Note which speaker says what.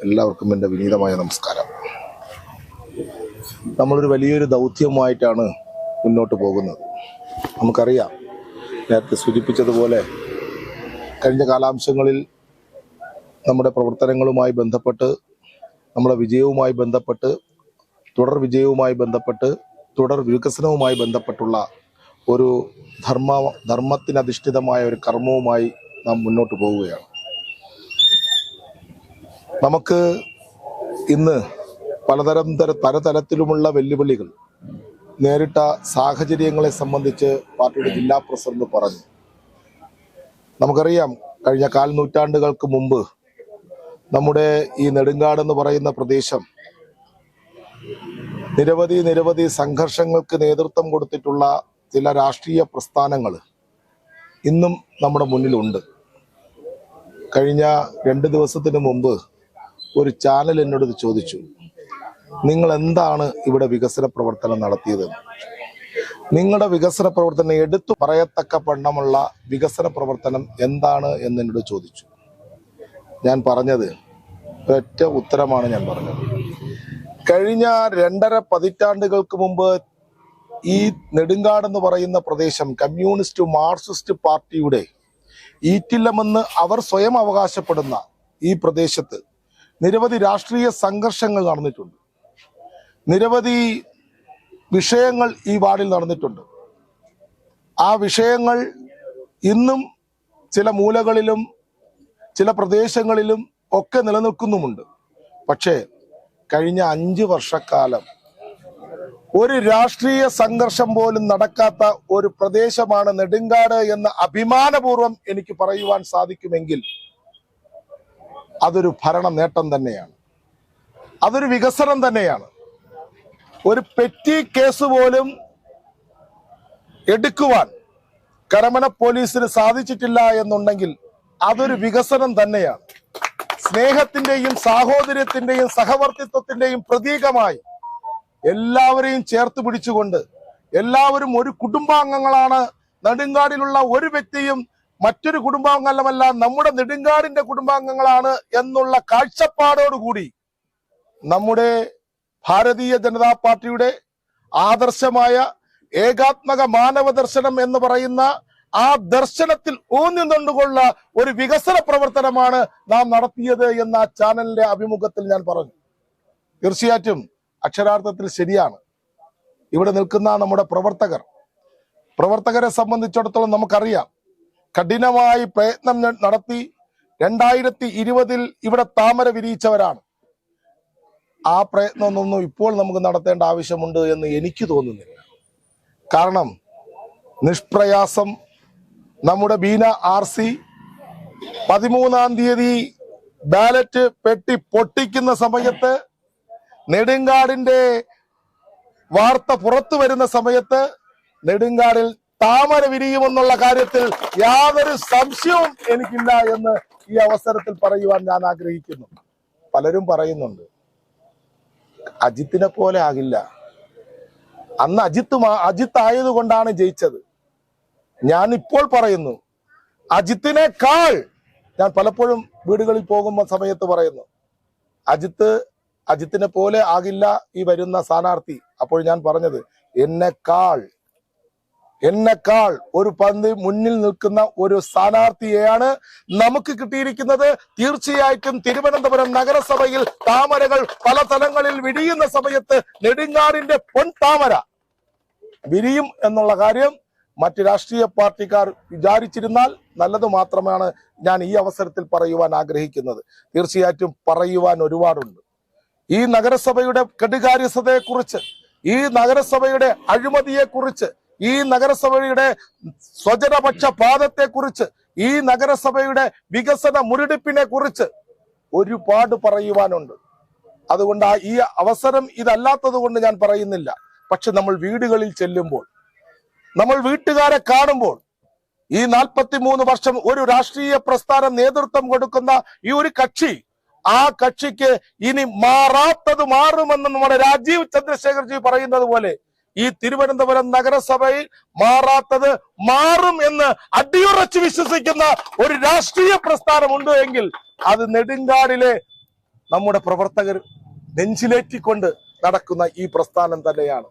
Speaker 1: എല്ലാവർക്കും എൻ്റെ വിനീതമായ നമസ്കാരം. നമ്മളൊരു വലിയൊരു ദൗത്യവുമായിട്ടാണ് മുന്നോട്ട് പോകുന്നത്. നമുക്കറിയാം, നേരത്തെ സൂചിപ്പിച്ചതുപോലെ കഴിഞ്ഞ കാലാംശങ്ങളിൽ നമ്മുടെ പ്രവർത്തനങ്ങളുമായി ബന്ധപ്പെട്ട്, നമ്മുടെ വിജയവുമായി ബന്ധപ്പെട്ട്, തുടർ വിജയവുമായി ബന്ധപ്പെട്ട്, തുടർ വികസനവുമായി ബന്ധപ്പെട്ടുള്ള ഒരു ധർമ്മത്തിനധിഷ്ഠിതമായ ഒരു കർമ്മവുമായി നാം മുന്നോട്ട് പോവുകയാണ്. നമുക്ക് ഇന്ന് പലതരത്തിലുമുള്ള വെല്ലുവിളികൾ നേരിട്ട സാഹചര്യങ്ങളെ സംബന്ധിച്ച് പാർട്ടിയുടെ ജില്ലാ പ്രസിഡന്റ് പറഞ്ഞു. നമുക്കറിയാം, കഴിഞ്ഞ നൂറ്റാണ്ടുകൾക്ക് മുമ്പ് നമ്മുടെ ഈ നെടുങ്കാട് എന്ന് പറയുന്ന പ്രദേശം നിരവധി സംഘർഷങ്ങൾക്ക് നേതൃത്വം കൊടുത്തിട്ടുള്ള ചില രാഷ്ട്രീയ പ്രസ്ഥാനങ്ങൾ ഇന്നും നമ്മുടെ മുന്നിലുണ്ട്. കഴിഞ്ഞ 2 ദിവസത്തിന് മുമ്പ് ഒരു ചാനൽ എന്നോട് ചോദിച്ചു, നിങ്ങൾ എന്താണ് ഇവിടെ വികസന പ്രവർത്തനം നടത്തിയതെന്ന്. നിങ്ങളുടെ വികസന പ്രവർത്തനം എടുത്തു പറയത്തക്ക വണ്ണമുള്ള വികസന പ്രവർത്തനം എന്താണ് എന്ന് എന്നോട് ചോദിച്ചു. ഞാൻ പറഞ്ഞത് ഒറ്റ ഉത്തരമാണ് ഞാൻ പറഞ്ഞത്. കഴിഞ്ഞ 2.5 പതിറ്റാണ്ടുകൾക്ക് മുമ്പ് ഈ നെടുങ്കാട് എന്ന് പറയുന്ന പ്രദേശം കമ്മ്യൂണിസ്റ്റ് മാർക്സിസ്റ്റ് പാർട്ടിയുടെ ഈറ്റില്ലമെന്ന് അവർ സ്വയം അവകാശപ്പെടുന്ന ഈ പ്രദേശത്ത് നിരവധി രാഷ്ട്രീയ സംഘർഷങ്ങൾ നടന്നിട്ടുണ്ട്. നിരവധി വിഷയങ്ങൾ ഈ വാർഡിൽ നടന്നിട്ടുണ്ട്. ആ വിഷയങ്ങൾ ഇന്നും ചില മൂലകളിലും ചില പ്രദേശങ്ങളിലും ഒക്കെ നിലനിൽക്കുന്നുമുണ്ട്. പക്ഷേ കഴിഞ്ഞ 5 വർഷക്കാലം ഒരു രാഷ്ട്രീയ സംഘർഷം പോലും നടക്കാത്ത ഒരു പ്രദേശമാണ് നെടുങ്കാട് എന്ന് അഭിമാനപൂർവ്വം എനിക്ക് പറയുവാൻ സാധിക്കുമെങ്കിൽ അതൊരു ഭരണ നേട്ടം തന്നെയാണ്, അതൊരു വികസനം തന്നെയാണ്. ഒരു പെറ്റി കേസ് പോലും എടുക്കുവാൻ കരമന പോലീസിന് സാധിച്ചിട്ടില്ല എന്നുണ്ടെങ്കിൽ അതൊരു വികസനം തന്നെയാണ്. സ്നേഹത്തിന്റെയും സാഹോദര്യത്തിന്റെയും സഹവർത്തിത്വത്തിന്റെയും പ്രതീകമായി എല്ലാവരെയും ചേർത്ത് പിടിച്ചുകൊണ്ട്, എല്ലാവരും ഒരു കുടുംബാംഗങ്ങളാണ്, നെടുങ്കാടിലുള്ള ഒരു വ്യക്തിയും മറ്റൊരു കുടുംബാംഗമല്ല, നമ്മുടെ നെടുങ്കാടിന്റെ കുടുംബാംഗങ്ങളാണ് എന്നുള്ള കാഴ്ചപ്പാടോടുകൂടി നമ്മുടെ ഭാരതീയ ജനതാ പാർട്ടിയുടെ ആദർശമായ ഏകാത്മക മാനവ ദർശനം എന്ന് പറയുന്ന ആ ദർശനത്തിൽ ഊന്നി നിന്നുകൊള്ള ഒരു വികസന പ്രവർത്തനമാണ് നാം നടത്തിയത് എന്ന ആ ചാനലിന്റെ അഭിമുഖത്തിൽ ഞാൻ പറഞ്ഞു. തീർച്ചയായിട്ടും അക്ഷരാർത്ഥത്തിൽ ശരിയാണ്. ഇവിടെ നിൽക്കുന്ന നമ്മുടെ പ്രവർത്തകരെ സംബന്ധിച്ചിടത്തോളം നമുക്കറിയാം, കഠിനമായി പ്രയത്നം നടത്തി 2020 ഇവിടെ താമര വിരിയിച്ചവരാണ്. ആ പ്രയത്നമൊന്നും ഇപ്പോൾ നമുക്ക് നടത്തേണ്ട ആവശ്യമുണ്ട് എന്ന് എനിക്ക് തോന്നുന്നില്ല. കാരണം നിഷ്പ്രയാസം നമ്മുടെ ബീന RC 13-ാം തീയതി ബാലറ്റ് പെട്ടി പൊട്ടിക്കുന്ന സമയത്ത്, നെടുങ്കാടിന്റെ വാർത്ത പുറത്തു വരുന്ന സമയത്ത് നെടുങ്കാടിൽ താമര വിരിയുമെന്നുള്ള കാര്യത്തിൽ യാതൊരു സംശയവും എനിക്കില്ല എന്ന് ഈ അവസരത്തിൽ പറയുവാൻ ഞാൻ ആഗ്രഹിക്കുന്നു. പലരും പറയുന്നുണ്ട് അജിത്തിനെ പോലെ ആകില്ല, അന്ന് അജിത്ത് ആയതുകൊണ്ടാണ് ജയിച്ചത്. ഞാൻ ഇപ്പോൾ പറയുന്നു, അജിത്തിനേക്കാൾ ഞാൻ പലപ്പോഴും വീടുകളിൽ പോകുമ്പോൾ സമയത്ത് പറയുന്നു, അജിത്തിനെ പോലെ ആകില്ല ഈ വരുന്ന സ്ഥാനാർത്ഥി. അപ്പോൾ ഞാൻ പറഞ്ഞത്, എന്നെക്കാൾ ഒരു പന്ത് മുന്നിൽ നിൽക്കുന്ന ഒരു സ്ഥാനാർത്ഥിയെയാണ് നമുക്ക് കിട്ടിയിരിക്കുന്നത്. തീർച്ചയായിട്ടും തിരുവനന്തപുരം നഗരസഭയിൽ താമരകൾ പല തലങ്ങളിൽ വിരിയുന്ന സമയത്ത് നെടുങ്കാടിന്റെ പൊൻതാമര വിരിയും എന്നുള്ള കാര്യം മറ്റ് രാഷ്ട്രീയ പാർട്ടിക്കാർ വിചാരിച്ചിരുന്നാൽ നല്ലത് മാത്രമാണ് ഞാൻ ഈ അവസരത്തിൽ പറയുവാൻ ആഗ്രഹിക്കുന്നത്. തീർച്ചയായിട്ടും പറയുവാൻ ഒരുപാടുണ്ട്. ഈ നഗരസഭയുടെ കെടുകാര്യസ്ഥതയെക്കുറിച്ച്, ഈ നഗരസഭയുടെ അഴിമതിയെക്കുറിച്ച്, ഈ നഗരസഭയുടെ സ്വജനപക്ഷപാതത്തെക്കുറിച്ച്, ഈ നഗരസഭയുടെ വികസന മുരടിപ്പിനെ കുറിച്ച് ഒരുപാട് പറയുവാനുണ്ട്. അതുകൊണ്ട് ഈ അവസരം ഇതല്ലാത്തത് കൊണ്ട് ഞാൻ പറയുന്നില്ല. പക്ഷെ നമ്മൾ വീടുകളിൽ ചെല്ലുമ്പോൾ, നമ്മൾ വീട്ടുകാരെ കാണുമ്പോൾ, ഈ 43 വർഷം ഒരു രാഷ്ട്രീയ പ്രസ്ഥാനം നേതൃത്വം കൊടുക്കുന്ന ഈ ഒരു കക്ഷി, ആ കക്ഷിക്ക് ഇനി മാറാത്തത് മാറുമെന്ന് നമ്മുടെ രാജീവ് ചന്ദ്രശേഖർജി പറയുന്നത് പോലെ ഈ തിരുവനന്തപുരം നഗരസഭയിൽ മാറാത്തത് മാറും എന്ന് അടിയുറച്ച് വിശ്വസിക്കുന്ന ഒരു രാഷ്ട്രീയ പ്രസ്ഥാനം ഉണ്ട് എങ്കിൽ അത് നെടുങ്കാടിലെ നമ്മുടെ പ്രവർത്തകർ നെഞ്ചിലേറ്റിക്കൊണ്ട് നടക്കുന്ന ഈ പ്രസ്ഥാനം തന്നെയാണ്.